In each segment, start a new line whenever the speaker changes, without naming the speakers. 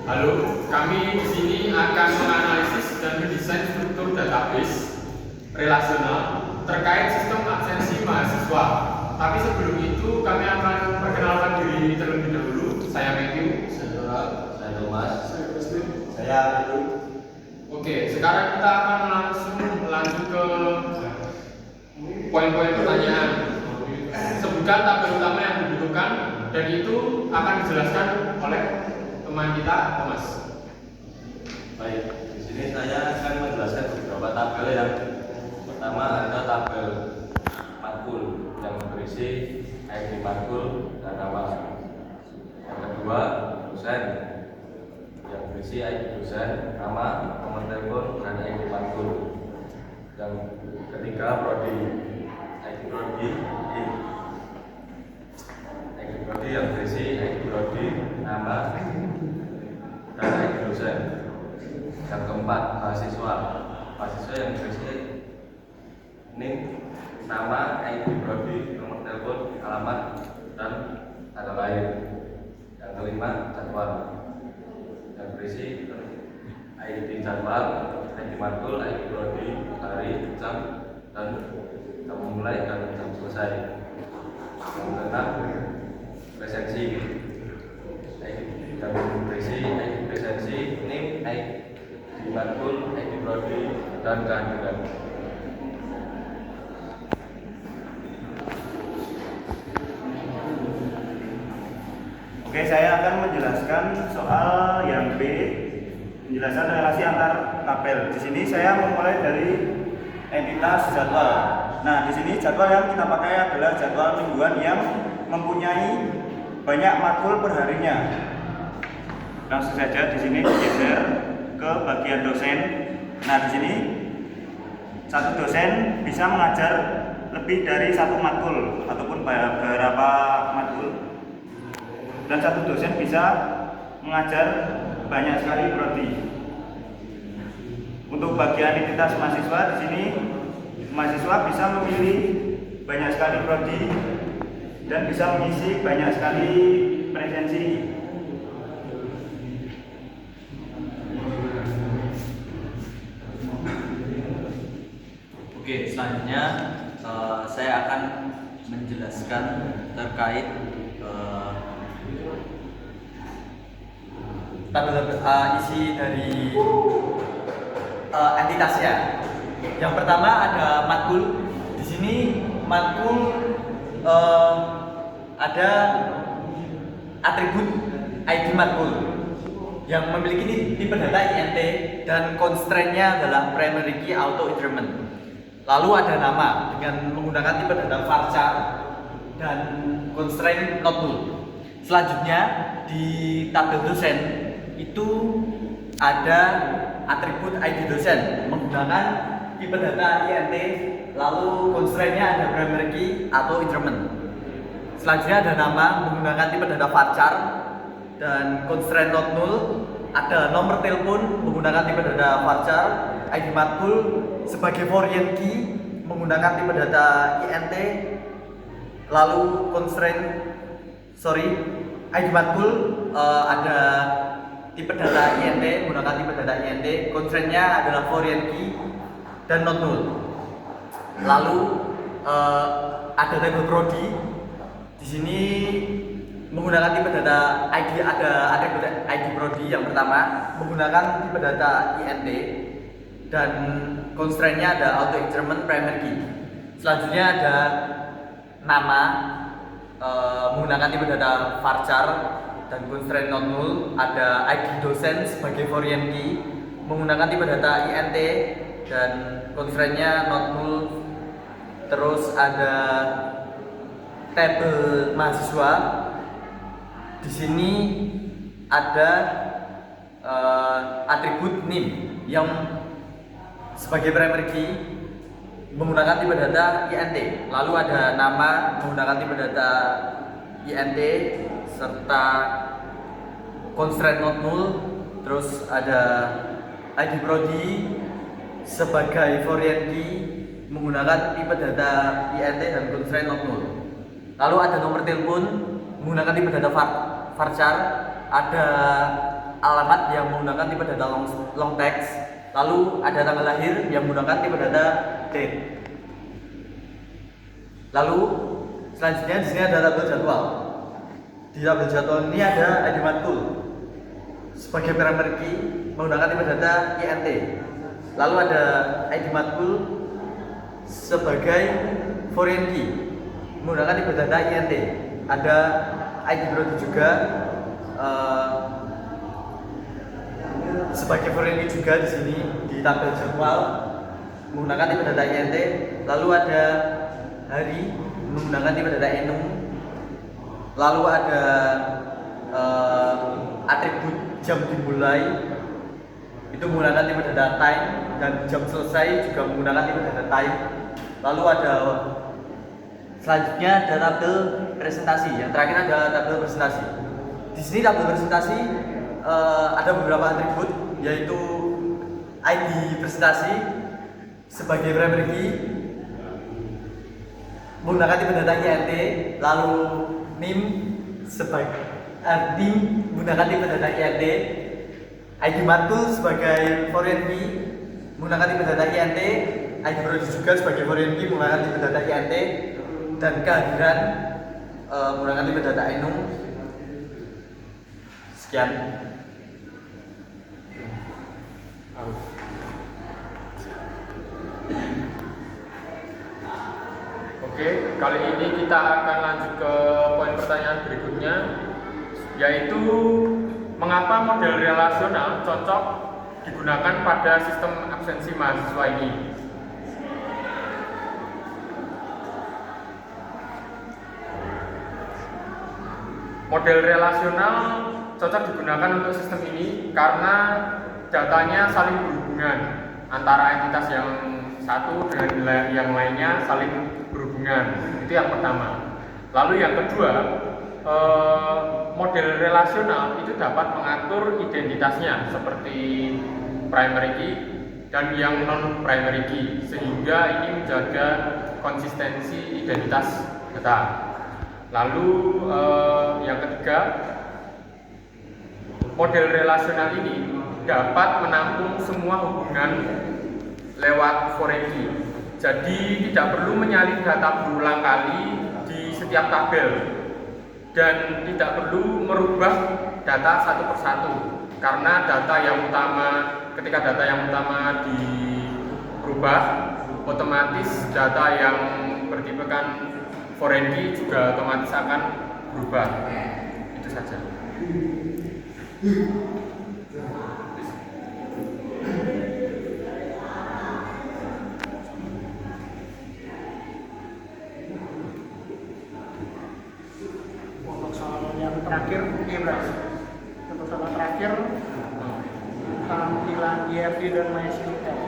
Halo, kami di sini akan menganalisis dan mendesain struktur database relasional terkait sistem absensi mahasiswa. Tapi sebelum itu kami akan perkenalkan diri terlebih dahulu. Saya Matthew,
saya Thomas,
Saya Presiden.
saya Abdul.
Oke, sekarang kita akan langsung lanjut ke poin-poin pertanyaan. Sebutkan tabel utama yang dibutuhkan dan itu akan dijelaskan oleh teman kita, Thomas.
Baik, di sini saya akan menjelaskan beberapa tabel. Yang pertama ada tabel matkul yang berisi ID matkul dan nama. Yang kedua dosen yang berisi ID dosen, nama, nomor telepon, dan ID matkul. Yang ketiga prodi, ID prodi yang berisi ID prodi, nama, dan ID dosen. Yang keempat mahasiswa yang berisi NIM, nama, ID prodi, nomor telepon, alamat, dan tanggal lahir. Yang kelima jadwal yang berisi ID jadwal, ID matkul, ID prodi, hari, jam, dan jam mulai dan jam selesai. Yang keenam presensi yang berisi ID presensi, NIM, ID matkul, ID prodi, dan kehadiran.
Oke, saya akan menjelaskan soal yang B, penjelasan relasi antar tabel. Di sini saya memulai dari entitas jadwal. Nah, di sini jadwal yang kita pakai adalah jadwal mingguan yang mempunyai banyak matkul perharinya. Langsung saja di sini digeser ke bagian dosen. Nah, di sini satu dosen bisa mengajar lebih dari satu matkul ataupun beberapa matkul. Dan satu dosen bisa mengajar banyak sekali prodi. Untuk bagian entitas mahasiswa di sini mahasiswa bisa memilih banyak sekali prodi dan bisa mengisi banyak sekali presensi.
Oke, selanjutnya saya akan menjelaskan terkait tabel isi dari entitasnya. Yang pertama ada matkul. Di sini matkul ada atribut ID matkul yang memiliki tipe data INT dan constraint-nya adalah primary key auto increment. Lalu ada nama dengan menggunakan tipe data varchar dan constraint not null. Selanjutnya di tabel dosen itu ada atribut ID dosen menggunakan tipe data INT, lalu constraint-nya ada primary key atau increment. Selanjutnya ada nama menggunakan tipe data varchar dan constraint not null, ada nomor telepon menggunakan tipe data varchar, ID matkul sebagai foreign key menggunakan tipe data INT, lalu ID matkul ada tipe data INT menggunakan tipe data INT, constraint-nya adalah foreign key dan not null. Lalu ada tabel prodi. Di sini menggunakan tipe data ID, ada ID prodi yang pertama menggunakan tipe data INT dan constraint-nya ada auto increment primary key. Selanjutnya ada nama menggunakan tipe data varchar dan constraint not null, ada ID dosen sebagai foreign key menggunakan tipe data INT dan constraint-nya not null. Terus ada tabel mahasiswa. Di sini ada atribut NIM yang sebagai primary key menggunakan tipe data INT. Lalu ada nama menggunakan tipe data INT serta constraint not null. Terus ada ID prodi sebagai foreign key menggunakan tipe data INT dan constraint not null. Lalu ada nomor telepon menggunakan tipe data varchar, ada alamat yang menggunakan tipe data long text, lalu ada tanggal lahir yang menggunakan tipe data date. Lalu selanjutnya di sini ada tabel jadwal. Di tabel jadwal ini ada ID matkul sebagai primary key menggunakan tipe data INT. Lalu ada ID matkul sebagai foreign key menggunakan tipe data INT. Ada ID prodi juga sebagai foreign key juga di sini di tabel jadwal menggunakan tipe data INT. Lalu ada hari menggunakan tipe data enum. Lalu ada atribut jam dimulai itu menggunakan tipe data time, dan jam selesai juga menggunakan tipe data time. Lalu ada selanjutnya ada tabel presentasi. Yang terakhir ada tabel presentasi. Di sini tabel presentasi ada beberapa atribut, yaitu ID presentasi sebagai primary key menggunakan tipe data INT, lalu NIM menggunakan tipe data INT, ID matkul sebagai foreign key menggunakan tipe data INT, ID prodi juga sebagai foreign key menggunakan tipe data INT, dan kehadiran menggunakan tipe data enum. Sekian.
Oke, kali ini kita akan lanjut ke poin pertanyaan berikutnya, yaitu mengapa model relasional cocok digunakan pada sistem absensi mahasiswa ini. Model relasional cocok digunakan untuk sistem ini karena datanya saling berhubungan antara entitas yang satu dengan yang lainnya, saling berhubungan. Itu yang pertama. Lalu yang kedua, model relasional itu dapat mengatur identitasnya seperti primary key dan yang non primary key, sehingga ini menjaga konsistensi identitas data. Lalu yang ketiga, model relasional ini dapat menampung semua hubungan lewat foreign key. Jadi tidak perlu menyalin data berulang kali di setiap tabel, dan tidak perlu merubah data satu persatu, karena data yang utama, ketika data yang utama dirubah, otomatis data yang bertipekan foreign key juga otomatis akan berubah. Itu saja.
Terakhir, untuk soal terakhir tampilan IRD dan MySQL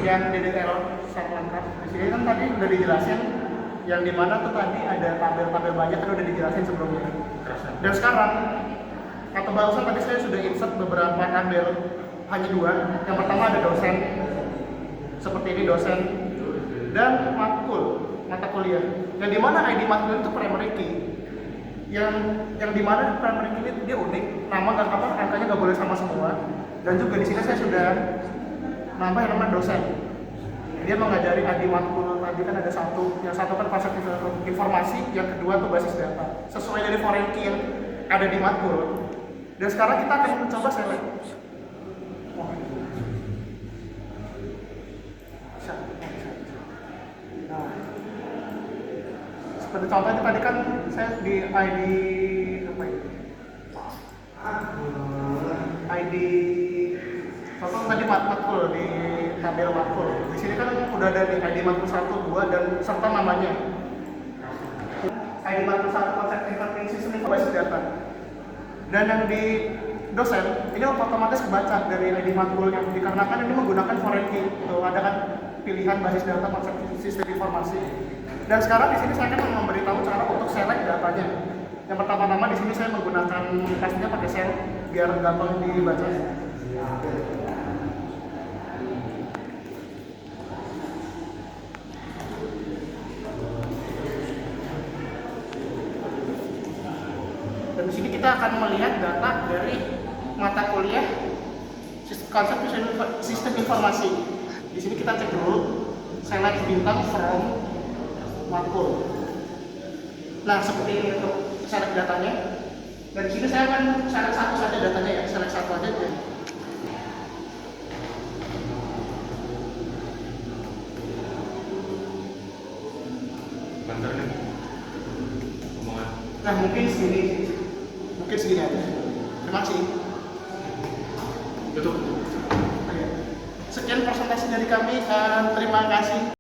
yang DDL set lengkap. Di sini kan tadi udah dijelasin, yang dimana tuh tadi ada tabel-tabel banyak kan udah dijelasin sebelumnya. Dan sekarang atau barusan tadi saya sudah insert beberapa tabel, hanya dua. Yang pertama ada dosen, seperti ini dosen, dan matkul mata kuliah. Yang dimana ID matkul itu primary key. Yang dimana primary key ini dia unik, nama nggak apa, angkanya nggak boleh sama semua. Dan juga di sini saya sudah nambah yang namanya dosen. Dia mengajari ID matkul tadi kan ada satu, yang satu kan konsep informasi, yang kedua tuh basis data. Sesuai dari foreign key yang ada di matkul. Dan sekarang kita akan mencoba select. Nah, seperti contohnya tadi kan saya di ID apa ini? ID contoh tadi matkul di tabel matkul. Di sini kan udah ada di ID matkul 1, 2 dan serta namanya. ID matkul 1 konsep interpreting system itu basis data. Dan yang di dosen ini otomatis kebaca dari ID matkulnya, dikarenakan ini menggunakan foreign key. Tuh ada kan pilihan basis data konsep sistem informasi. Dan sekarang di sini saya akan memberitahu cara untuk select datanya. Yang pertama-tama di sini saya menggunakan pastinya pakai sel biar gampang dibaca. Dan di sini kita kita akan melihat data dari mata kuliah konsep sistem informasi. Di sini kita cek dulu select bintang from matkul. Nah, seperti ini untuk select datanya. Dari sini saya akan select satu saja datanya ya, select satu aja.
Bentar nih. Omongan.
Nah, mungkin segini aja. Terima kasih.
Tutup.
Sekian presentasi dari kami. Terima kasih.